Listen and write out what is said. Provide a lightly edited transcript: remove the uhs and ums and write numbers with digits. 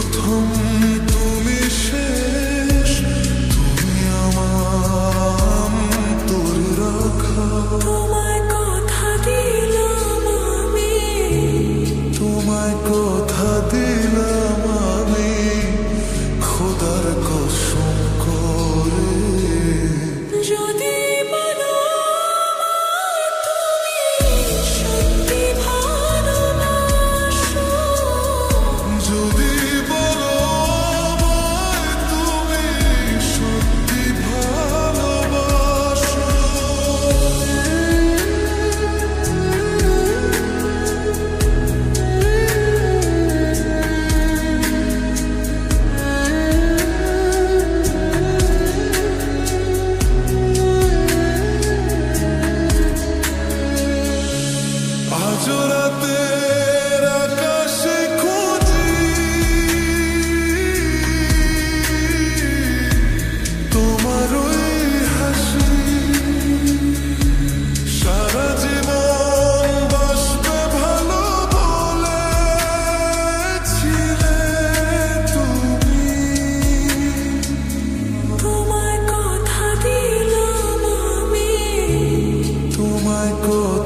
প্রথম তুমি শেষ, তুমি আমার তোর রাখা। তোমায় কথা দিলাম আমি, তোমায় কথা দিলাম আমি, খোদার কসম করে। যদি বলো আমায় তুমি সত্যি ভালোবাসো, যদি বলো আমায় তুমি সত্যি ভালোবাসো, আজ রাতের আকাশে খুঁজি তোমার ওই হাসি। সারা জীবন বাসবে ভালো বলেছিলে তুমি। তোমায় কথা দিলাম আমি, তোমায় কথা